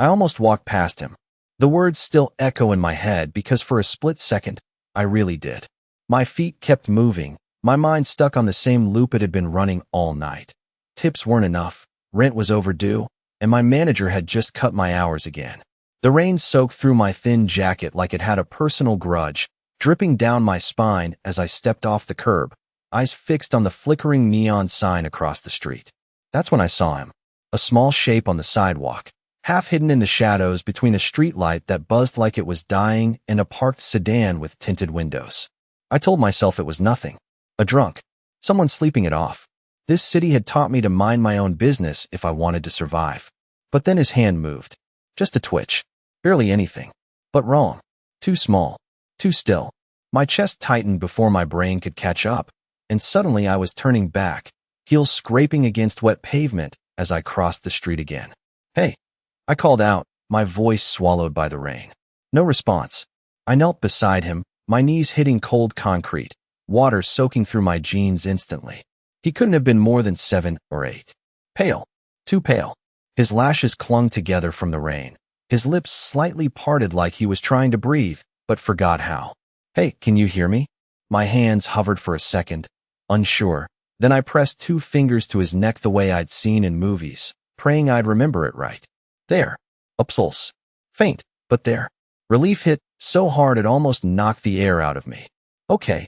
I almost walked past him. The words still echo in my head because for a split second, I really did. My feet kept moving, my mind stuck on the same loop it had been running all night. Tips weren't enough, rent was overdue, and my manager had just cut my hours again. The rain soaked through my thin jacket like it had a personal grudge, dripping down my spine as I stepped off the curb, eyes fixed on the flickering neon sign across the street. That's when I saw him, a small shape on the sidewalk, half hidden in the shadows between a streetlight that buzzed like it was dying and a parked sedan with tinted windows. I told myself it was nothing. A drunk. Someone sleeping it off. This city had taught me to mind my own business if I wanted to survive. But then his hand moved. Just a twitch. Barely anything. But wrong. Too small. Too still. My chest tightened before my brain could catch up, and suddenly I was turning back, heels scraping against wet pavement as I crossed the street again. Hey, I called out, my voice swallowed by the rain. No response. I knelt beside him, my knees hitting cold concrete, water soaking through my jeans instantly. He couldn't have been more than 7 or 8. Pale. Too pale. His lashes clung together from the rain. His lips slightly parted like he was trying to breathe, but forgot how. Hey, can you hear me? My hands hovered for a second, unsure. Then I pressed 2 fingers to his neck the way I'd seen in movies, praying I'd remember it right. There. A pulse. Faint, but there. Relief hit so hard it almost knocked the air out of me. Okay.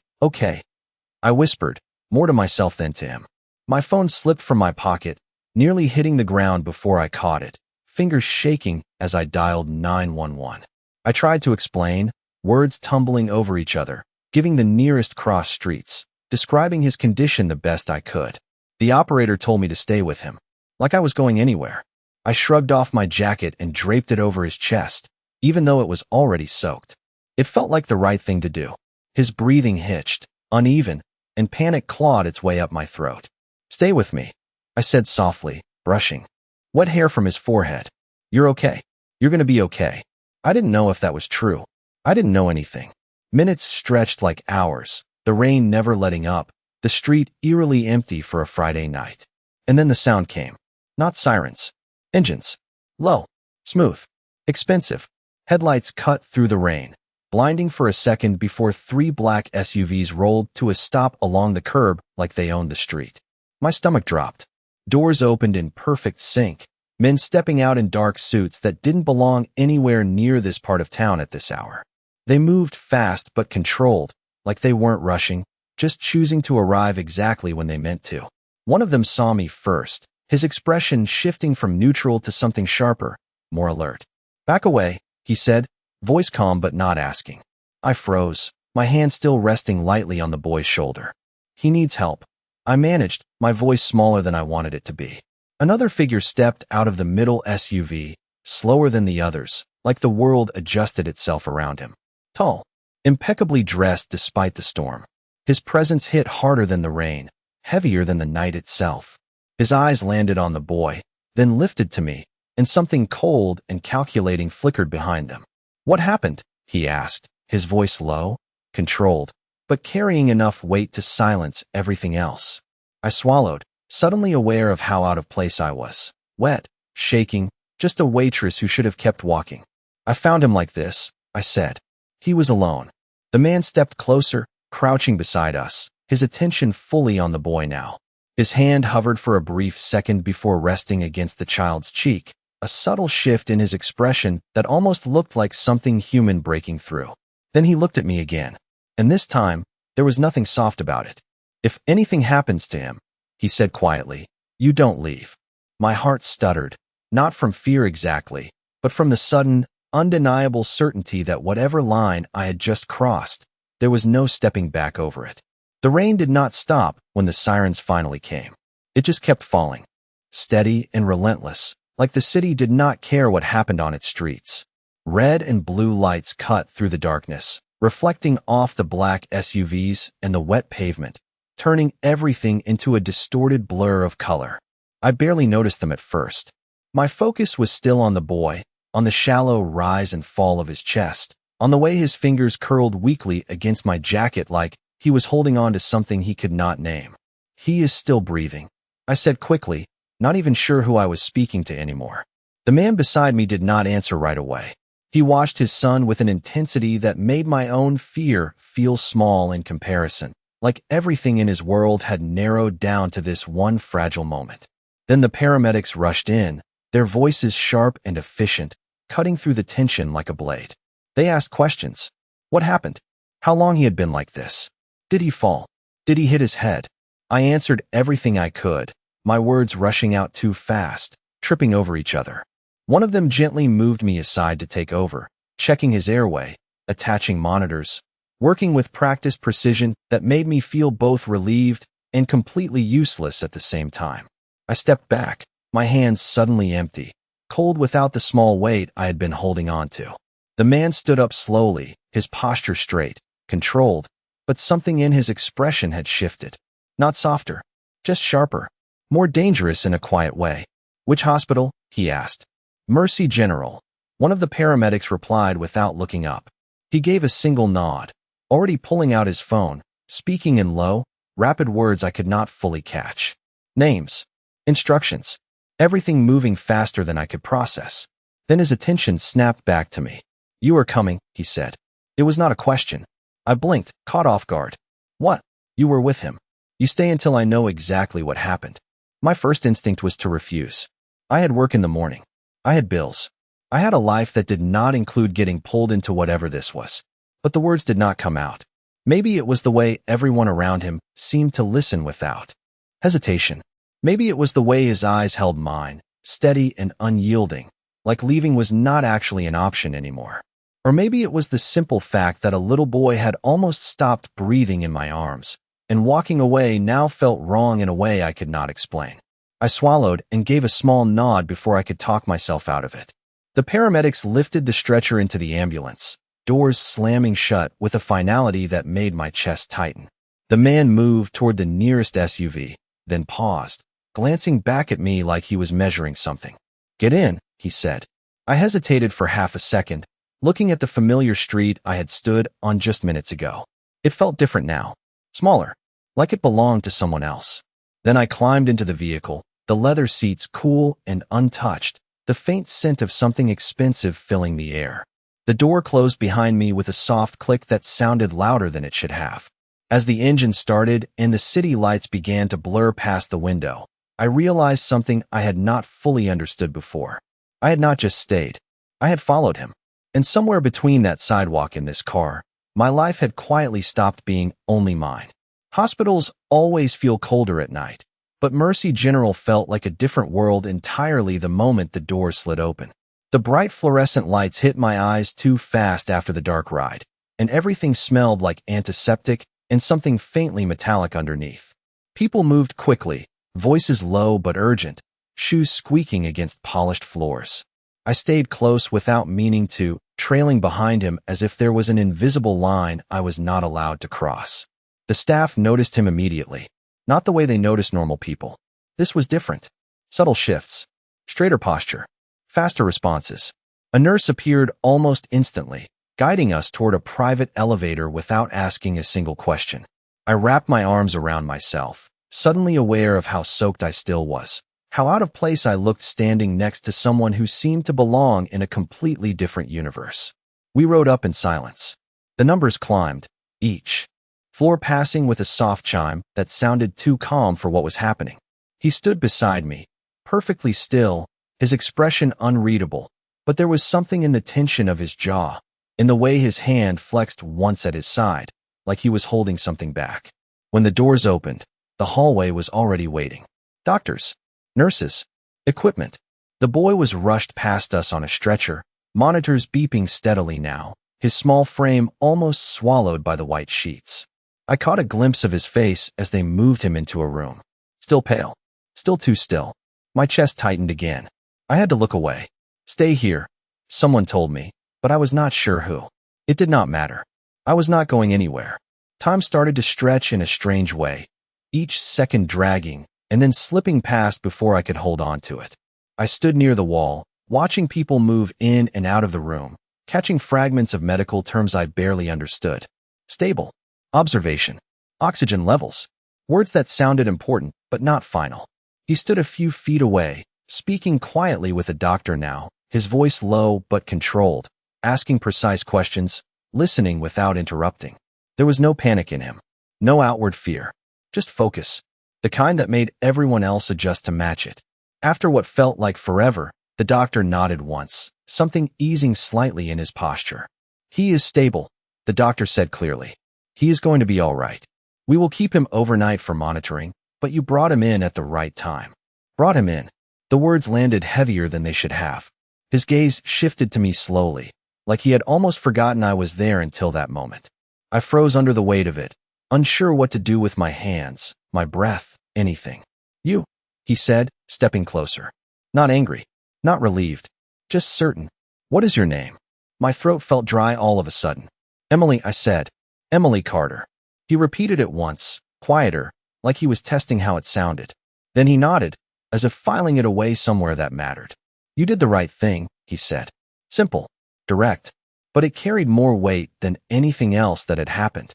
I whispered, more to myself than to him. My phone slipped from my pocket, nearly hitting the ground before I caught it, fingers shaking as I dialed 911. I tried to explain, words tumbling over each other, giving the nearest cross streets, describing his condition the best I could. The operator told me to stay with him, like I was going anywhere. I shrugged off my jacket and draped it over his chest, even though it was already soaked. It felt like the right thing to do. His breathing hitched, uneven, and panic clawed its way up my throat. Stay with me, I said softly, brushing wet hair from his forehead. You're okay. You're gonna be okay. I didn't know if that was true. I didn't know anything. Minutes stretched like hours, the rain never letting up, the street eerily empty for a Friday night. And then the sound came. Not sirens. Engines. Low. Smooth. Expensive. Headlights cut through the rain, blinding for a second before 3 black SUVs rolled to a stop along the curb like they owned the street. My stomach dropped. Doors opened in perfect sync, men stepping out in dark suits that didn't belong anywhere near this part of town at this hour. They moved fast but controlled, like they weren't rushing, just choosing to arrive exactly when they meant to. One of them saw me first, his expression shifting from neutral to something sharper, more alert. Back away, he said, voice calm but not asking. I froze, my hand still resting lightly on the boy's shoulder. He needs help. I managed, my voice smaller than I wanted it to be. Another figure stepped out of the middle SUV, slower than the others, like the world adjusted itself around him. Tall, impeccably dressed despite the storm. His presence hit harder than the rain, heavier than the night itself. His eyes landed on the boy, then lifted to me, and something cold and calculating flickered behind them. What happened? He asked, his voice low, controlled, but carrying enough weight to silence everything else. I swallowed, suddenly aware of how out of place I was. Wet, shaking, just a waitress who should have kept walking. I found him like this, I said. He was alone. The man stepped closer, crouching beside us, his attention fully on the boy now. His hand hovered for a brief second before resting against the child's cheek, a subtle shift in his expression that almost looked like something human breaking through. Then he looked at me again, and this time, there was nothing soft about it. If anything happens to him, he said quietly, you don't leave. My heart stuttered, not from fear exactly, but from the sudden, undeniable certainty that whatever line I had just crossed, there was no stepping back over it. The rain did not stop when the sirens finally came. It just kept falling, steady and relentless, like the city did not care what happened on its streets. Red and blue lights cut through the darkness, reflecting off the black SUVs and the wet pavement, turning everything into a distorted blur of color. I barely noticed them at first. My focus was still on the boy, on the shallow rise and fall of his chest, on the way his fingers curled weakly against my jacket like he was holding on to something he could not name. He is still breathing, I said quickly, not even sure who I was speaking to anymore. The man beside me did not answer right away. He watched his son with an intensity that made my own fear feel small in comparison, like everything in his world had narrowed down to this one fragile moment. Then the paramedics rushed in, their voices sharp and efficient, cutting through the tension like a blade. They asked questions. What happened? How long he had been like this? Did he fall? Did he hit his head? I answered everything I could, my words rushing out too fast, tripping over each other. One of them gently moved me aside to take over, checking his airway, attaching monitors, working with practiced precision that made me feel both relieved and completely useless at the same time. I stepped back, my hands suddenly empty, cold without the small weight I had been holding on to. The man stood up slowly, his posture straight, controlled, but something in his expression had shifted. Not softer, just sharper, more dangerous in a quiet way. Which hospital? He asked. Mercy General. One of the paramedics replied without looking up. He gave a single nod, already pulling out his phone, speaking in low, rapid words I could not fully catch. Names. Instructions. Everything moving faster than I could process. Then his attention snapped back to me. You are coming, he said. It was not a question. I blinked, caught off guard. What? You were with him. You stay until I know exactly what happened. My first instinct was to refuse. I had work in the morning. I had bills. I had a life that did not include getting pulled into whatever this was. But the words did not come out. Maybe it was the way everyone around him seemed to listen without hesitation. Maybe it was the way his eyes held mine, steady and unyielding, like leaving was not actually an option anymore. Or maybe it was the simple fact that a little boy had almost stopped breathing in my arms, and walking away now felt wrong in a way I could not explain. I swallowed and gave a small nod before I could talk myself out of it. The paramedics lifted the stretcher into the ambulance, doors slamming shut with a finality that made my chest tighten. The man moved toward the nearest SUV, then paused, glancing back at me like he was measuring something. Get in, he said. I hesitated for half a second, looking at the familiar street I had stood on just minutes ago. It felt different now, smaller, like it belonged to someone else. Then I climbed into the vehicle, the leather seats cool and untouched, the faint scent of something expensive filling the air. The door closed behind me with a soft click that sounded louder than it should have. As the engine started and the city lights began to blur past the window, I realized something I had not fully understood before. I had not just stayed. I had followed him. And somewhere between that sidewalk and this car, my life had quietly stopped being only mine. Hospitals always feel colder at night, but Mercy General felt like a different world entirely the moment the doors slid open. The bright fluorescent lights hit my eyes too fast after the dark ride, and everything smelled like antiseptic and something faintly metallic underneath. People moved quickly, voices low but urgent, shoes squeaking against polished floors. I stayed close without meaning to, trailing behind him as if there was an invisible line I was not allowed to cross. The staff noticed him immediately, not the way they notice normal people. This was different. Subtle shifts, straighter posture, faster responses. A nurse appeared almost instantly, guiding us toward a private elevator without asking a single question. I wrapped my arms around myself, suddenly aware of how soaked I still was, how out of place I looked standing next to someone who seemed to belong in a completely different universe. We rode up in silence. The numbers climbed, each floor passing with a soft chime that sounded too calm for what was happening. He stood beside me, perfectly still, his expression unreadable, but there was something in the tension of his jaw, in the way his hand flexed once at his side, like he was holding something back. When the doors opened, the hallway was already waiting. Doctors, nurses, equipment. The boy was rushed past us on a stretcher, monitors beeping steadily now, his small frame almost swallowed by the white sheets. I caught a glimpse of his face as they moved him into a room. Still pale, still too still. My chest tightened again. I had to look away. Stay here, someone told me, but I was not sure who. It did not matter. I was not going anywhere. Time started to stretch in a strange way, each second dragging and then slipping past before I could hold on to it. I stood near the wall, watching people move in and out of the room, catching fragments of medical terms I barely understood. Stable, observation, oxygen levels, words that sounded important but not final. He stood a few feet away, speaking quietly with the doctor now, his voice low but controlled, asking precise questions, listening without interrupting. There was no panic in him, no outward fear, just focus, the kind that made everyone else adjust to match it. After what felt like forever, the doctor nodded once, something easing slightly in his posture. He is stable, the doctor said clearly. He is going to be all right. We will keep him overnight for monitoring, but you brought him in at the right time. Brought him in. The words landed heavier than they should have. His gaze shifted to me slowly, like he had almost forgotten I was there until that moment. I froze under the weight of it, unsure what to do with my hands, my breath, anything. You, he said, stepping closer. Not angry, not relieved, just certain. What is your name? My throat felt dry all of a sudden. Emily, I said. Emily Carter. He repeated it once, quieter, like he was testing how it sounded. Then he nodded, as if filing it away somewhere that mattered. You did the right thing, he said. Simple, direct, but it carried more weight than anything else that had happened.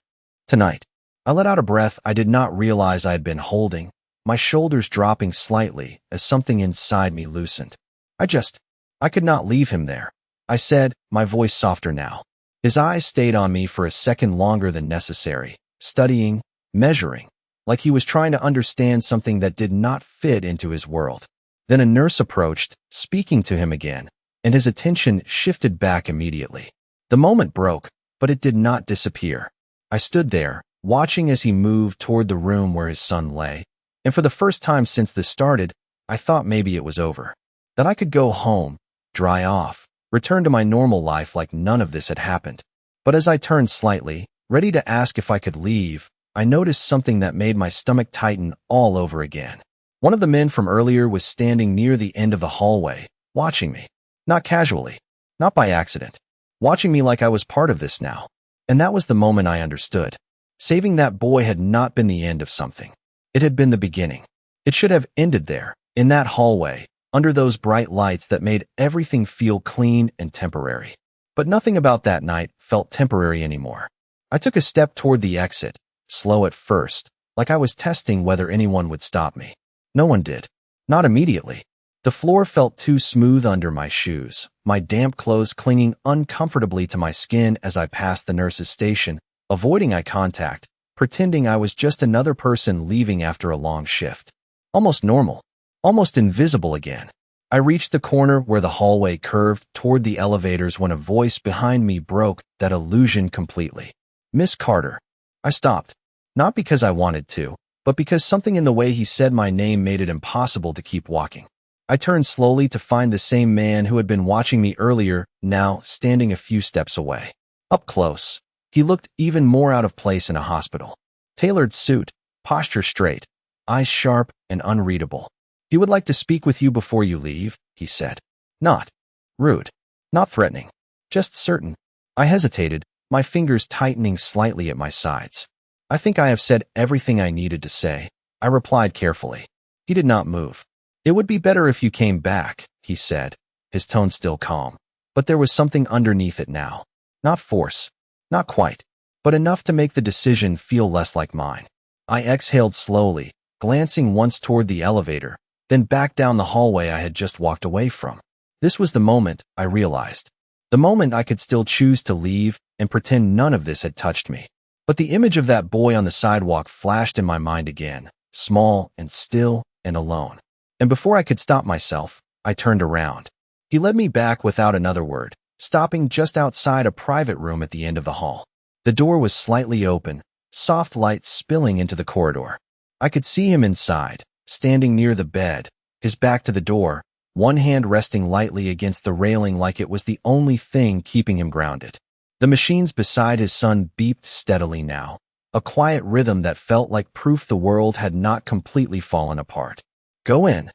Tonight, I let out a breath I did not realize I had been holding, my shoulders dropping slightly as something inside me loosened. I could not leave him there, I said, my voice softer now. His eyes stayed on me for a second longer than necessary, studying, measuring, like he was trying to understand something that did not fit into his world. Then a nurse approached, speaking to him again, and his attention shifted back immediately. The moment broke, but it did not disappear. I stood there, watching as he moved toward the room where his son lay, and for the first time since this started, I thought maybe it was over. That I could go home, dry off, return to my normal life like none of this had happened. But as I turned slightly, ready to ask if I could leave, I noticed something that made my stomach tighten all over again. One of the men from earlier was standing near the end of the hallway, watching me. Not casually, not by accident, watching me like I was part of this now. And that was the moment I understood. Saving that boy had not been the end of something. It had been the beginning. It should have ended there, in that hallway, under those bright lights that made everything feel clean and temporary. But nothing about that night felt temporary anymore. I took a step toward the exit, slow at first, like I was testing whether anyone would stop me. No one did. Not immediately. The floor felt too smooth under my shoes, my damp clothes clinging uncomfortably to my skin as I passed the nurse's station, avoiding eye contact, pretending I was just another person leaving after a long shift. Almost normal. Almost invisible again. I reached the corner where the hallway curved toward the elevators when a voice behind me broke that illusion completely. Miss Carter. I stopped. Not because I wanted to, but because something in the way he said my name made it impossible to keep walking. I turned slowly to find the same man who had been watching me earlier, now standing a few steps away. Up close, he looked even more out of place in a hospital. Tailored suit, posture straight, eyes sharp and unreadable. He would like to speak with you before you leave, he said. Not rude, not threatening, just certain. I hesitated, my fingers tightening slightly at my sides. I think I have said everything I needed to say, I replied carefully. He did not move. It would be better if you came back, he said, his tone still calm. But there was something underneath it now. Not force, not quite, but enough to make the decision feel less like mine. I exhaled slowly, glancing once toward the elevator, then back down the hallway I had just walked away from. This was the moment, I realized. The moment I could still choose to leave and pretend none of this had touched me. But the image of that boy on the sidewalk flashed in my mind again, small and still and alone. And before I could stop myself, I turned around. He led me back without another word, stopping just outside a private room at the end of the hall. The door was slightly open, soft light spilling into the corridor. I could see him inside, standing near the bed, his back to the door, one hand resting lightly against the railing like it was the only thing keeping him grounded. The machines beside his son beeped steadily now, a quiet rhythm that felt like proof the world had not completely fallen apart. Go in,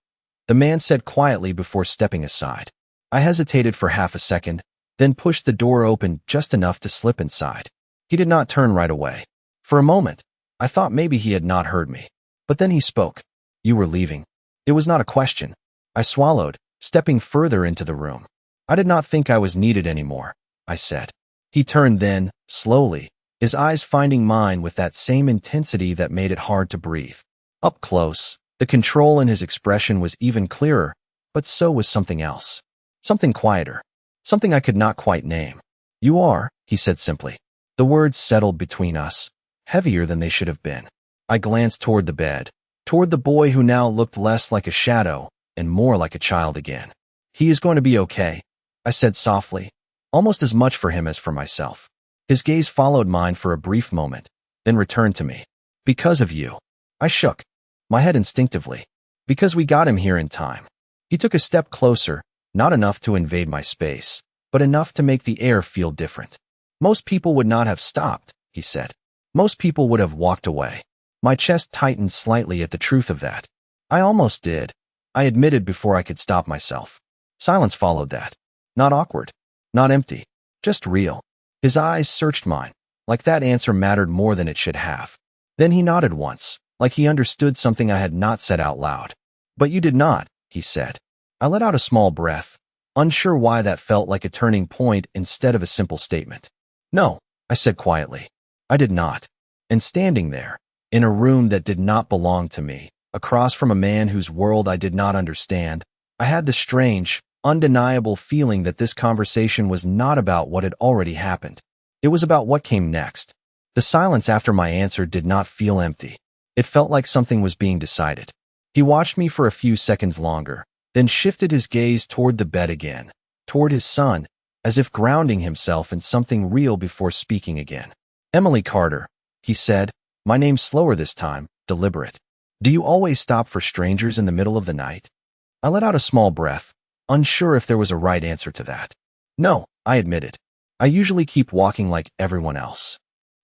the man said quietly before stepping aside. I hesitated for half a second, then pushed the door open just enough to slip inside. He did not turn right away. For a moment, I thought maybe he had not heard me. But then he spoke. You were leaving. It was not a question. I swallowed, stepping further into the room. I did not think I was needed anymore, I said. He turned then, slowly, his eyes finding mine with that same intensity that made it hard to breathe. Up close, the control in his expression was even clearer, But so was something else. Something quieter. Something I could not quite name. "You are," he said simply. The words settled between us, heavier than they should have been. I glanced toward the bed, toward the boy who now looked less like a shadow and more like a child again. "He is going to be okay," I said softly, almost as much for him as for myself. His gaze followed mine for a brief moment, then returned to me. "Because of you." I shook my head instinctively. "Because we got him here in time." He took a step closer, not enough to invade my space, but enough to make the air feel different. "Most people would not have stopped," he said. "Most people would have walked away." My chest tightened slightly at the truth of that. "I almost did," I admitted before I could stop myself. Silence followed that. Not awkward, not empty, just real. His eyes searched mine, like that answer mattered more than it should have. Then he nodded once, like he understood something I had not said out loud. "But you did not," he said. I let out a small breath, unsure why that felt like a turning point instead of a simple statement. "No," I said quietly. "I did not." And standing there, in a room that did not belong to me, across from a man whose world I did not understand, I had the strange, undeniable feeling that this conversation was not about what had already happened. It was about what came next. The silence after my answer did not feel empty. It felt like something was being decided. He watched me for a few seconds longer, then shifted his gaze toward the bed again, toward his son, as if grounding himself in something real before speaking again. "Emily Carter," he said, my name slower this time, deliberate. "Do you always stop for strangers in the middle of the night?" I let out a small breath, unsure if there was a right answer to that. "No," I admitted. "I usually keep walking like everyone else."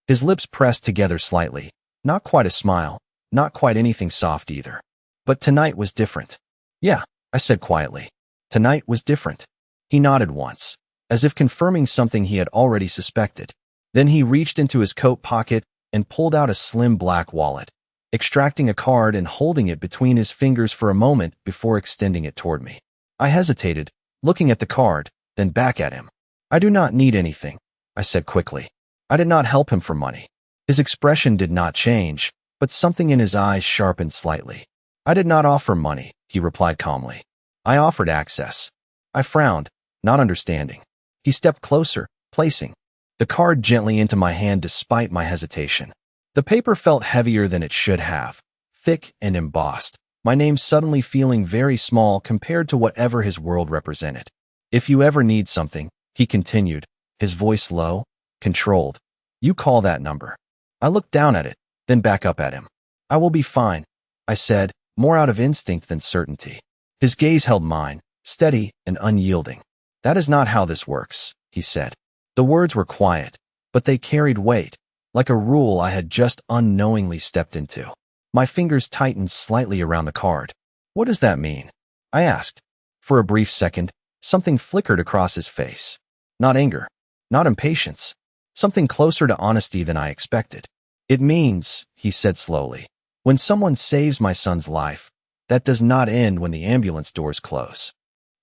His lips pressed together slightly, not quite a smile, not quite anything soft either. "But tonight was different." "Yeah," I said quietly. "Tonight was different." He nodded once, as if confirming something he had already suspected. Then he reached into his coat pocket and pulled out a slim black wallet, extracting a card and holding it between his fingers for a moment before extending it toward me. I hesitated, looking at the card, then back at him. "I do not need anything," I said quickly. I did not help him for money. His expression did not change, but something in his eyes sharpened slightly. "I did not offer money," he replied calmly. "I offered access." I frowned, not understanding. He stepped closer, placing the card gently into my hand despite my hesitation. The paper felt heavier than it should have, thick and embossed, my name suddenly feeling very small compared to whatever his world represented. "If you ever need something," he continued, his voice low, controlled, "you call that number." I looked down at it, then back up at him. "I will be fine," I said, more out of instinct than certainty. His gaze held mine, steady and unyielding. "That is not how this works," he said. The words were quiet, but they carried weight, like a rule I had just unknowingly stepped into. My fingers tightened slightly around the card. "What does that mean?" I asked. For a brief second, something flickered across his face. Not anger, not impatience, something closer to honesty than I expected. "It means," he said slowly, "when someone saves my son's life, that does not end when the ambulance doors close."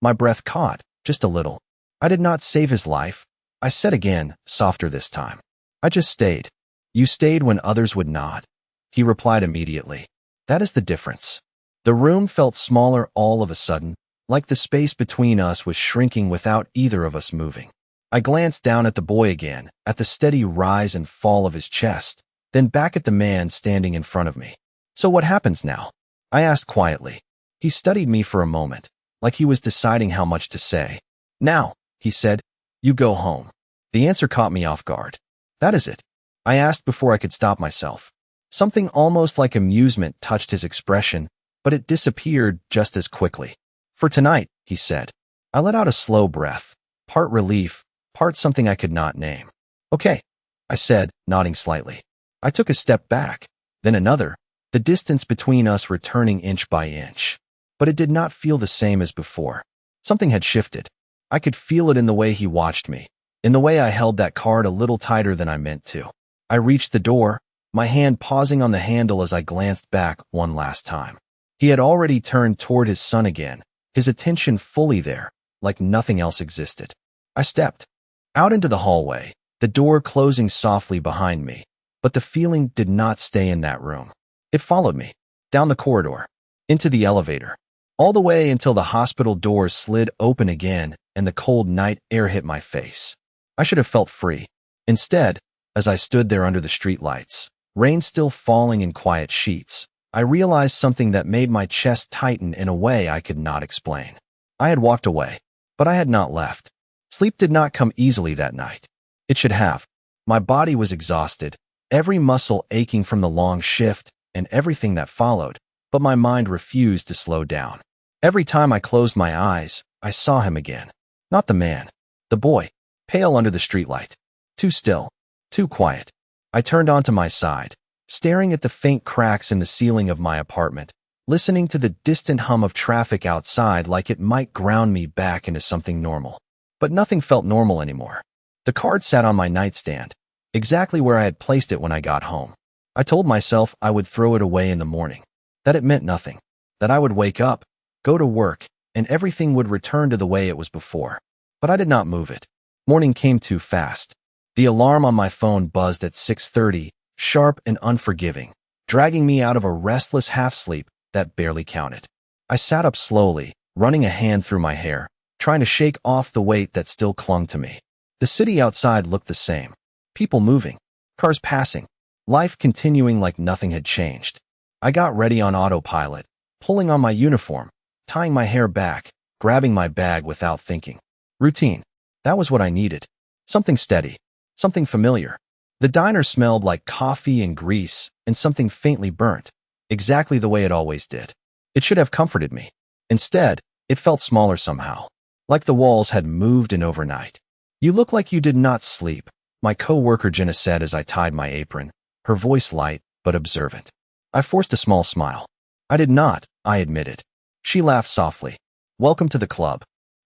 My breath caught, just a little. "I did not save his life," I said again, softer this time. "I just stayed." "You stayed when others would not," he replied immediately. "That is the difference." The room felt smaller all of a sudden, like the space between us was shrinking without either of us moving. I glanced down at the boy again, at the steady rise and fall of his chest, then back at the man standing in front of me. "So what happens now?" I asked quietly. He studied me for a moment, like he was deciding how much to say. "Now," he said, "you go home." The answer caught me off guard. "That is it?" I asked before I could stop myself. Something almost like amusement touched his expression, but it disappeared just as quickly. "For tonight," he said. I let out a slow breath, part relief, part something I could not name. "Okay," I said, nodding slightly. I took a step back, then another, the distance between us returning inch by inch. But it did not feel the same as before. Something had shifted. I could feel it in the way he watched me, in the way I held that card a little tighter than I meant to. I reached the door, my hand pausing on the handle as I glanced back one last time. He had already turned toward his son again, his attention fully there, like nothing else existed. I stepped out into the hallway, the door closing softly behind me, but the feeling did not stay in that room. It followed me, down the corridor, into the elevator. all the way until the hospital doors slid open again and the cold night air hit my face. I should have felt free. Instead, as I stood there under the streetlights, rain still falling in quiet sheets, I realized something that made my chest tighten in a way I could not explain. I had walked away, but I had not left. Sleep did not come easily that night. It should have. My body was exhausted, every muscle aching from the long shift and everything that followed, but my mind refused to slow down. Every time I closed my eyes, I saw him again. Not the man. The boy, pale under the streetlight. Too still. Too quiet. I turned onto my side, staring at the faint cracks in the ceiling of my apartment, listening to the distant hum of traffic outside like it might ground me back into something normal. But nothing felt normal anymore. The card sat on my nightstand, exactly where I had placed it when I got home. I told myself I would throw it away in the morning, that it meant nothing, that I would wake up, go to work, and everything would return to the way it was before. But I did not move it. Morning came too fast. The alarm on my phone buzzed at 6:30, sharp and unforgiving, dragging me out of a restless half-sleep that barely counted. I sat up slowly, running a hand through my hair, trying to shake off the weight that still clung to me. The city outside looked the same. People moving, cars passing, life continuing like nothing had changed. I got ready on autopilot, pulling on my uniform, tying my hair back, grabbing my bag without thinking. Routine. That was what I needed. Something steady. Something familiar. The diner smelled like coffee and grease and something faintly burnt, exactly the way it always did. It should have comforted me. Instead, it felt smaller somehow, like the walls had moved in overnight. "You look like you did not sleep," my co-worker Jenna said as I tied my apron, her voice light but observant. I forced a small smile. "I did not," I admitted. She laughed softly. "Welcome to the club."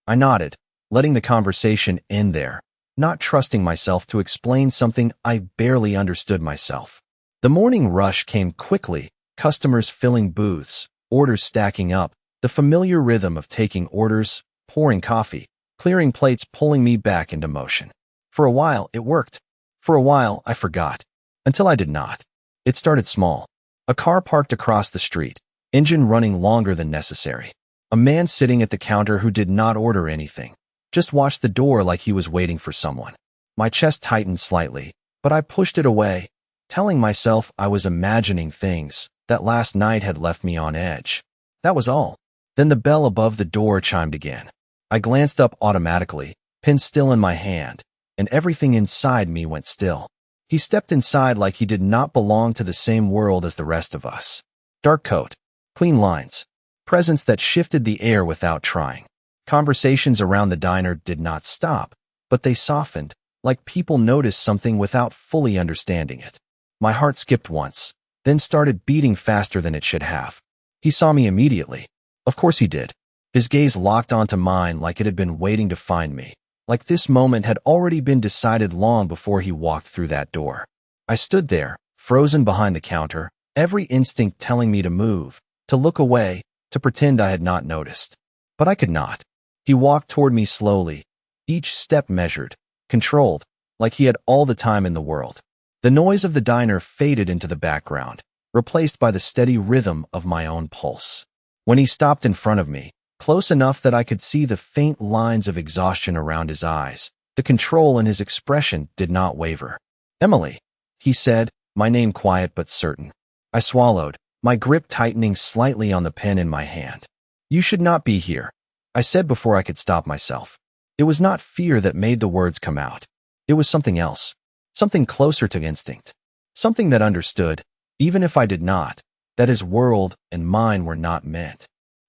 I nodded, letting the conversation end there, not trusting myself to explain something I barely understood myself. The morning rush came quickly, customers filling booths, orders stacking up, the familiar rhythm of taking orders, pouring coffee, clearing plates pulling me back into motion. For a while, it worked. For a while, I forgot. Until I did not. It started small. A car parked across the street, engine running longer than necessary. A man sitting at the counter who did not order anything, just watched the door like he was waiting for someone. My chest tightened slightly, but I pushed it away, telling myself I was imagining things that last night had left me on edge. That was all. Then the bell above the door chimed again. I glanced up automatically, pen still in my hand, and everything inside me went still. He stepped inside like he did not belong to the same world as the rest of us. Dark coat, clean lines, presence that shifted the air without trying. Conversations around the diner did not stop, but they softened, like people noticed something without fully understanding it. My heart skipped once, then started beating faster than it should have. He saw me immediately. Of course he did. His gaze locked onto mine like it had been waiting to find me, like this moment had already been decided long before he walked through that door. I stood there, frozen behind the counter, every instinct telling me to move, to look away, to pretend I had not noticed. But I could not. He walked toward me slowly, each step measured, controlled, like he had all the time in the world. The noise of the diner faded into the background, replaced by the steady rhythm of my own pulse. When he stopped in front of me, close enough that I could see the faint lines of exhaustion around his eyes, the control in his expression did not waver. "Emily," he said, my name quiet but certain. I swallowed, my grip tightening slightly on the pen in my hand. "You should not be here," I said before I could stop myself. It was not fear that made the words come out. It was something else, something closer to instinct, something that understood, even if I did not, that his world and mine were not meant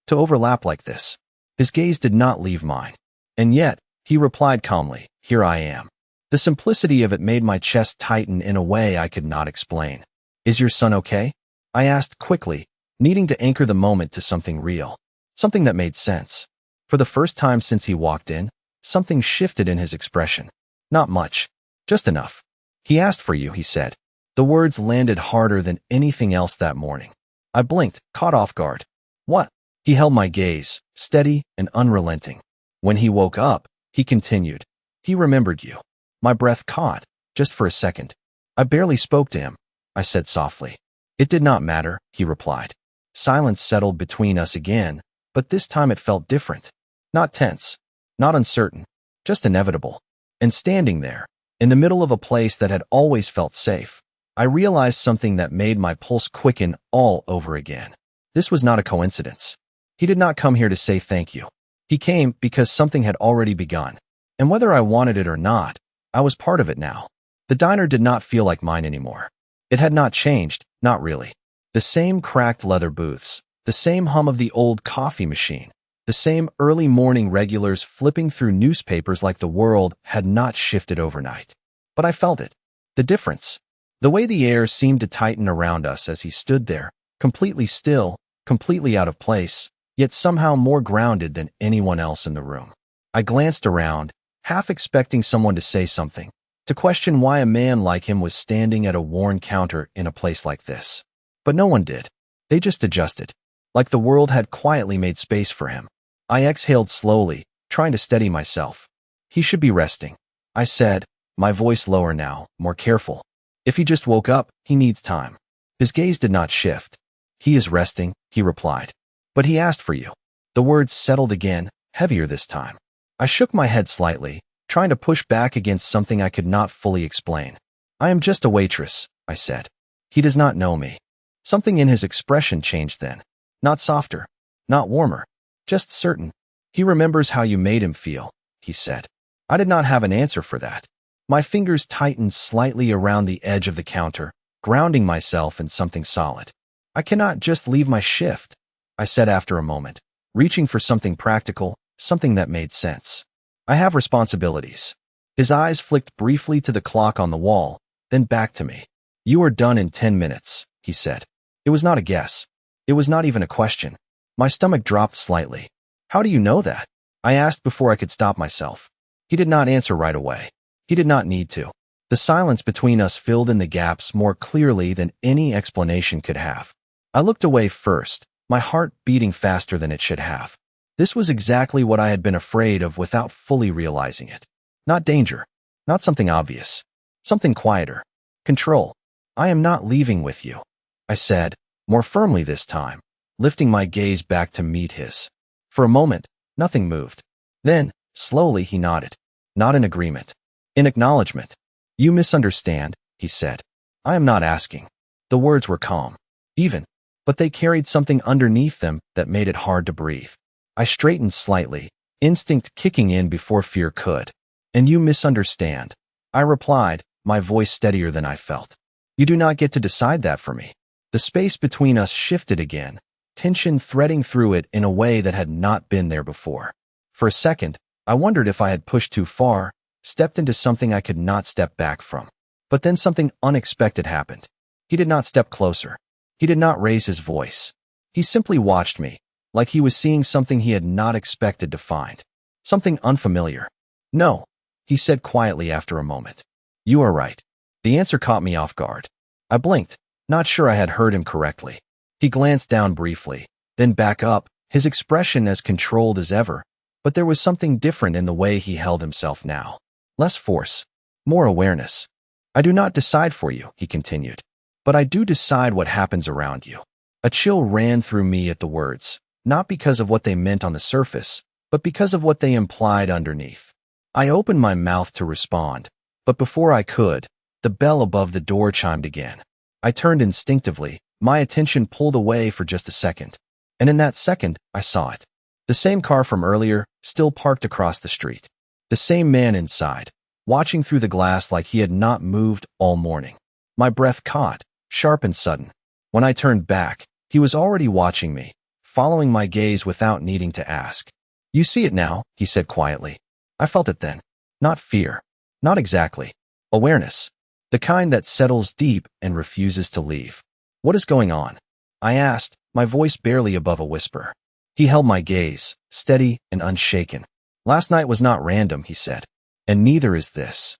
to overlap like this. His gaze did not leave mine. And yet, he replied calmly, "Here I am." The simplicity of it made my chest tighten in a way I could not explain. "Is your son okay?" I asked quickly, needing to anchor the moment to something real, something that made sense. For the first time since he walked in, something shifted in his expression. Not much, just enough. "He asked for you," he said. The words landed harder than anything else that morning. I blinked, caught off guard. "What?" He held my gaze, steady and unrelenting. "When he woke up," he continued, "he remembered you." My breath caught, just for a second. "I barely spoke to him," I said softly. "It did not matter," he replied. Silence settled between us again, But this time it felt different. Not tense, not uncertain, just inevitable. And standing there, in the middle of a place that had always felt safe, I realized something that made my pulse quicken all over again. This was not a coincidence. He did not come here to say thank you. He came because something had already begun. And whether I wanted it or not, I was part of it now. The diner did not feel like mine anymore. It had not changed, not really. The same cracked leather booths, the same hum of the old coffee machine, the same early morning regulars flipping through newspapers like the world had not shifted overnight. But I felt it. The difference. The way the air seemed to tighten around us as he stood there, completely still, completely out of place, yet somehow more grounded than anyone else in the room. I glanced around, half expecting someone to say something, to question why a man like him was standing at a worn counter in a place like this. But no one did. They just adjusted, like the world had quietly made space for him. I exhaled slowly, trying to steady myself. He should be resting, I said, my voice lower now, more careful. If he just woke up, he needs time. His gaze did not shift. He is resting, he replied. But he asked for you. The words settled again, heavier this time. I shook my head slightly, trying to push back against something I could not fully explain. I am just a waitress, I said. He does not know me. Something in his expression changed then. Not softer, not warmer, just certain. He remembers how you made him feel, he said. I did not have an answer for that. My fingers tightened slightly around the edge of the counter, grounding myself in something solid. I cannot just leave my shift, I said after a moment, reaching for something practical, something that made sense. I have responsibilities. His eyes flicked briefly to the clock on the wall, then back to me. You are done in 10 minutes, he said. It was not a guess. It was not even a question. My stomach dropped slightly. How do you know that? I asked before I could stop myself. He did not answer right away. He did not need to. The silence between us filled in the gaps more clearly than any explanation could have. I looked away first, my heart beating faster than it should have. This was exactly what I had been afraid of without fully realizing it. Not danger. Not something obvious. Something quieter. Control. I am not leaving with you, I said, more firmly this time, lifting my gaze back to meet his. For a moment, nothing moved. Then, slowly he nodded. Not in agreement. In acknowledgement. You misunderstand, he said. I am not asking. The words were calm. Even. But they carried something underneath them that made it hard to breathe. I straightened slightly, instinct kicking in before fear could. And you misunderstand, I replied, my voice steadier than I felt. You do not get to decide that for me. The space between us shifted again, tension threading through it in a way that had not been there before. For a second, I wondered if I had pushed too far, stepped into something I could not step back from. But then something unexpected happened. He did not step closer. He did not raise his voice. He simply watched me, like he was seeing something he had not expected to find. Something unfamiliar. No, he said quietly after a moment. You are right. The answer caught me off guard. I blinked, not sure I had heard him correctly. He glanced down briefly, then back up, his expression as controlled as ever, but there was something different in the way he held himself now. Less force, more awareness. I do not decide for you, he continued, but I do decide what happens around you. A chill ran through me at the words, not because of what they meant on the surface, but because of what they implied underneath. I opened my mouth to respond, but before I could, the bell above the door chimed again. I turned instinctively, my attention pulled away for just a second, and in that second, I saw it. The same car from earlier, still parked across the street. The same man inside, watching through the glass like he had not moved all morning. My breath caught, sharp and sudden. When I turned back, he was already watching me, following my gaze without needing to ask. You see it now, he said quietly. I felt it then. Not fear. Not exactly. Awareness. The kind that settles deep and refuses to leave. What is going on? I asked, my voice barely above a whisper. He held my gaze, steady and unshaken. Last night was not random, he said, and neither is this.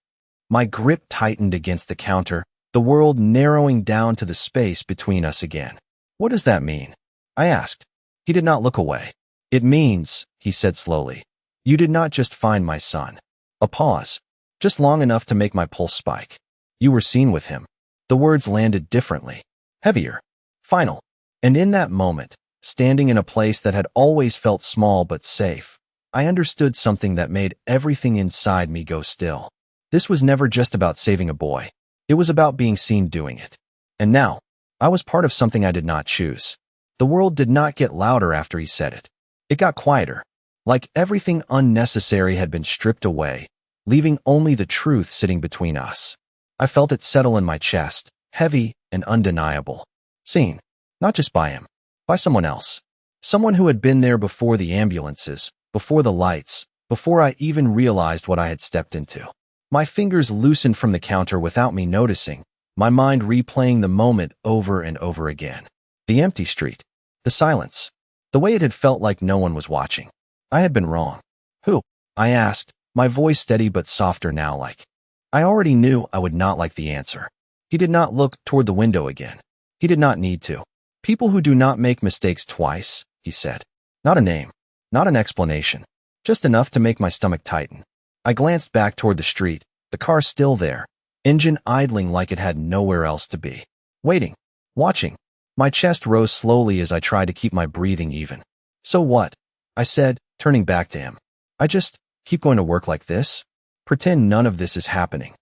My grip tightened against the counter, the world narrowing down to the space between us again. What does that mean? I asked. He did not look away. It means, he said slowly, you did not just find my son. A pause, just long enough to make my pulse spike. You were seen with him. The words landed differently, heavier, final. And in that moment, standing in a place that had always felt small but safe. I understood something that made everything inside me go still. This was never just about saving a boy. It was about being seen doing it. And now, I was part of something I did not choose. The world did not get louder after he said it. It got quieter, like everything unnecessary had been stripped away, leaving only the truth sitting between us. I felt it settle in my chest, heavy and undeniable. Seen, not just by him, by someone else. Someone who had been there before the ambulances, before the lights, before I even realized what I had stepped into. My fingers loosened from the counter without me noticing, my mind replaying the moment over and over again. The empty street, the silence, the way it had felt like no one was watching. I had been wrong. Who? I asked, my voice steady but softer now like. I already knew I would not like the answer. He did not look toward the window again. He did not need to. People who do not make mistakes twice, he said. Not a name, not an explanation, just enough to make my stomach tighten. I glanced back toward the street, the car still there, engine idling like it had nowhere else to be. Waiting, watching. My chest rose slowly as I tried to keep my breathing even. So what? I said, turning back to him. I just keep going to work like this? Pretend none of this is happening.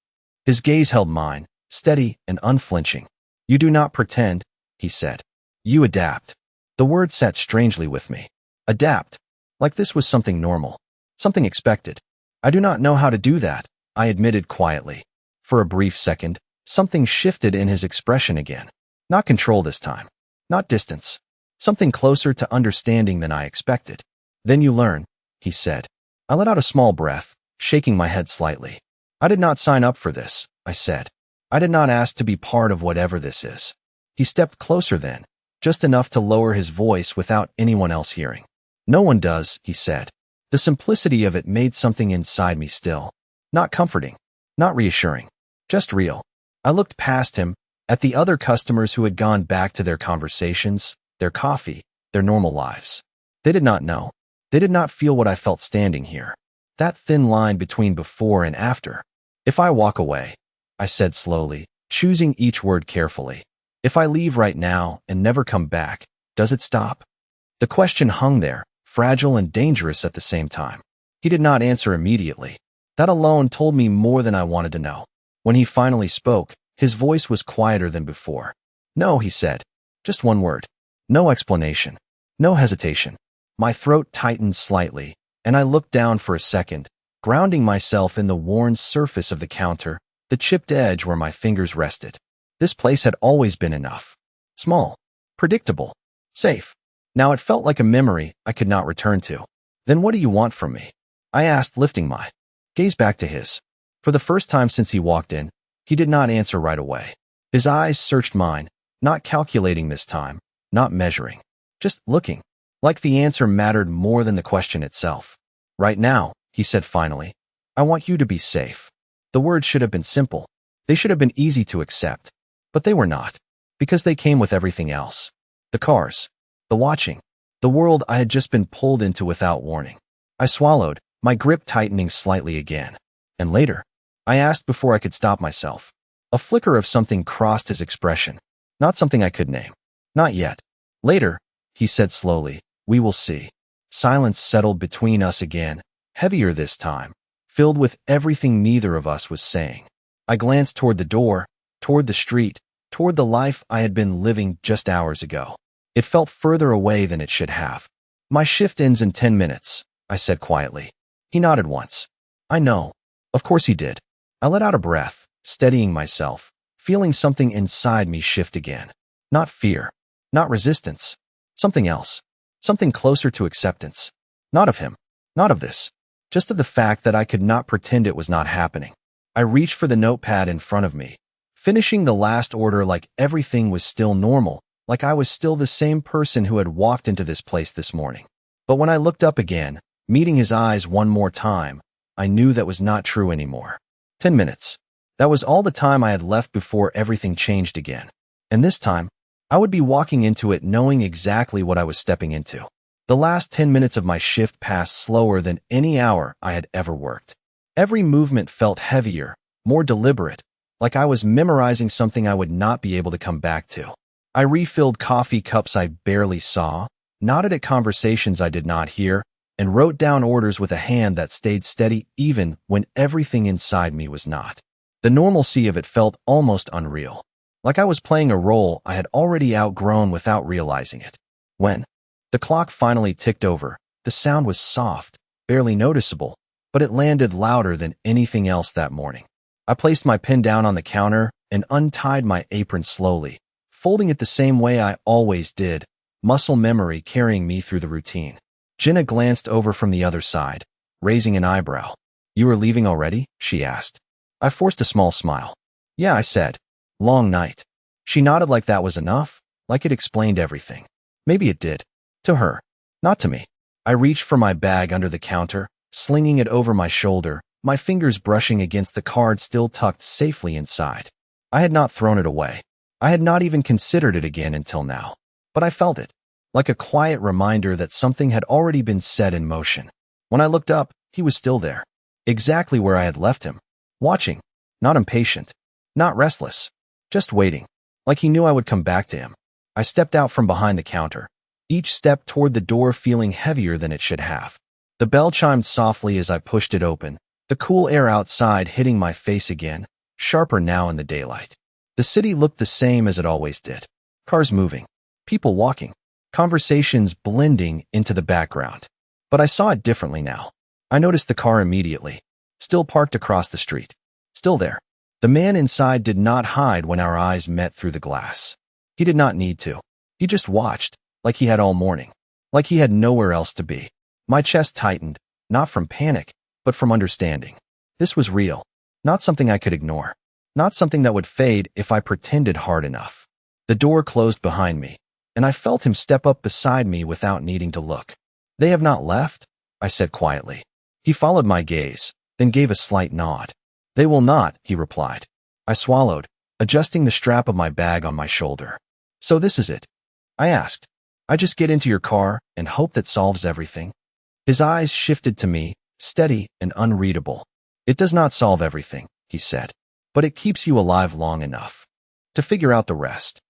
His gaze held mine, steady and unflinching. You do not pretend, he said. You adapt. The word sat strangely with me. Adapt. Like this was something normal. Something expected. I do not know how to do that, I admitted quietly. For a brief second, something shifted in his expression again. Not control this time. Not distance. Something closer to understanding than I expected. Then you learn, he said. I let out a small breath, shaking my head slightly. I did not sign up for this, I said. I did not ask to be part of whatever this is. He stepped closer then, just enough to lower his voice without anyone else hearing. No one does, he said. The simplicity of it made something inside me still. Not comforting, not reassuring, just real. I looked past him, at the other customers who had gone back to their conversations, their coffee, their normal lives. They did not know. They did not feel what I felt standing here. That thin line between before and after. If I walk away, I said slowly, choosing each word carefully. If I leave right now and never come back, does it stop? The question hung there, fragile and dangerous at the same time. He did not answer immediately. That alone told me more than I wanted to know. When he finally spoke, his voice was quieter than before. No, he said. Just one word. No explanation. No hesitation. My throat tightened slightly, and I looked down for a second, grounding myself in the worn surface of the counter, the chipped edge where my fingers rested. This place had always been enough. Small. Predictable. Safe. Now it felt like a memory I could not return to. Then what do you want from me? I asked, lifting my gaze back to his. For the first time since he walked in, he did not answer right away. His eyes searched mine, not calculating this time, not measuring, just looking, like the answer mattered more than the question itself. Right now, he said finally, I want you to be safe. The words should have been simple. They should have been easy to accept. But they were not, because they came with everything else. The cars, the watching, the world I had just been pulled into without warning. I swallowed, my grip tightening slightly again. And later, I asked before I could stop myself. A flicker of something crossed his expression. Not something I could name. Not yet. Later, he said slowly, we will see. Silence settled between us again, heavier this time, filled with everything neither of us was saying. I glanced toward the door, toward the street, toward the life I had been living just hours ago. It felt further away than it should have. My shift ends in 10 minutes, I said quietly. He nodded once. I know. Of course he did. I let out a breath, steadying myself, feeling something inside me shift again. Not fear. Not resistance. Something else. Something closer to acceptance. Not of him. Not of this. Just of the fact that I could not pretend it was not happening. I reached for the notepad in front of me, finishing the last order like everything was still normal, like I was still the same person who had walked into this place this morning. But when I looked up again, meeting his eyes one more time, I knew that was not true anymore. 10 minutes. That was all the time I had left before everything changed again. And this time, I would be walking into it knowing exactly what I was stepping into. The last 10 minutes of my shift passed slower than any hour I had ever worked. Every movement felt heavier, more deliberate, like I was memorizing something I would not be able to come back to. I refilled coffee cups I barely saw, nodded at conversations I did not hear, and wrote down orders with a hand that stayed steady even when everything inside me was not. The normalcy of it felt almost unreal, like I was playing a role I had already outgrown without realizing it. When the clock finally ticked over, the sound was soft, barely noticeable, but it landed louder than anything else that morning. I placed my pen down on the counter and untied my apron slowly, folding it the same way I always did, muscle memory carrying me through the routine. Jenna glanced over from the other side, raising an eyebrow. "You are leaving already?" she asked. I forced a small smile. "Yeah," I said. "Long night." She nodded like that was enough, like it explained everything. Maybe it did. To her. Not to me. I reached for my bag under the counter, slinging it over my shoulder, my fingers brushing against the card still tucked safely inside. I had not thrown it away. I had not even considered it again until now. But I felt it, like a quiet reminder that something had already been set in motion. When I looked up, he was still there, exactly where I had left him, watching, not impatient, not restless, just waiting, like he knew I would come back to him. I stepped out from behind the counter, each step toward the door feeling heavier than it should have. The bell chimed softly as I pushed it open, the cool air outside hitting my face again, sharper now in the daylight. The city looked the same as it always did. Cars moving, people walking, conversations blending into the background. But I saw it differently now. I noticed the car immediately, still parked across the street. Still there. The man inside did not hide when our eyes met through the glass. He did not need to. He just watched, like he had all morning, like he had nowhere else to be. My chest tightened, not from panic, but from understanding. This was real, not something I could ignore, not something that would fade if I pretended hard enough. The door closed behind me, and I felt him step up beside me without needing to look. "They have not left?" I said quietly. He followed my gaze, then gave a slight nod. "They will not," he replied. I swallowed, adjusting the strap of my bag on my shoulder. "So this is it?" I asked. "I just get into your car and hope that solves everything?" His eyes shifted to me, steady and unreadable. "It does not solve everything," he said, "but it keeps you alive long enough to figure out the rest."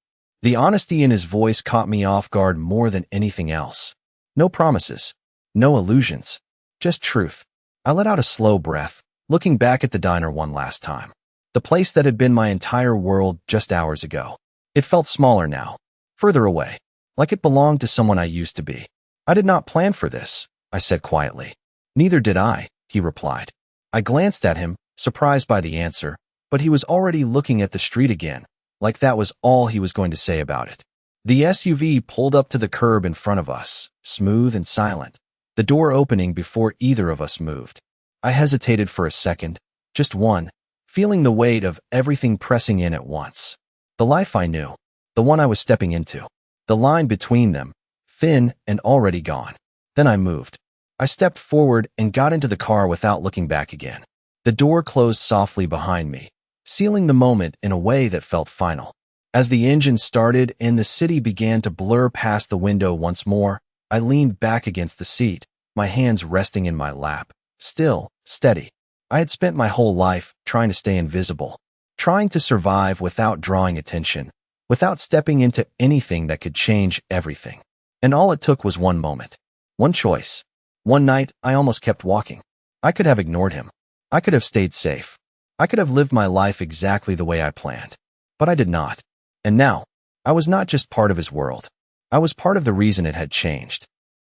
The honesty in his voice caught me off guard more than anything else. No promises, no illusions, just truth. I let out a slow breath, looking back at the diner one last time. The place that had been my entire world just hours ago. It felt smaller now, further away, like it belonged to someone I used to be. "I did not plan for this," I said quietly. "Neither did I," he replied. I glanced at him, surprised by the answer, but he was already looking at the street again, like that was all he was going to say about it. The SUV pulled up to the curb in front of us, smooth and silent, the door opening before either of us moved. I hesitated for a second, just one, feeling the weight of everything pressing in at once. The life I knew, the one I was stepping into, the line between them, thin and already gone. Then I moved. I stepped forward and got into the car without looking back again. The door closed softly behind me, sealing the moment in a way that felt final. As the engine started and the city began to blur past the window once more, I leaned back against the seat, my hands resting in my lap, still, steady. I had spent my whole life trying to stay invisible, trying to survive without drawing attention, without stepping into anything that could change everything. And all it took was one moment, one choice. One night, I almost kept walking. I could have ignored him. I could have stayed safe. I could have lived my life exactly the way I planned. But I did not. And now, I was not just part of his world. I was part of the reason it had changed.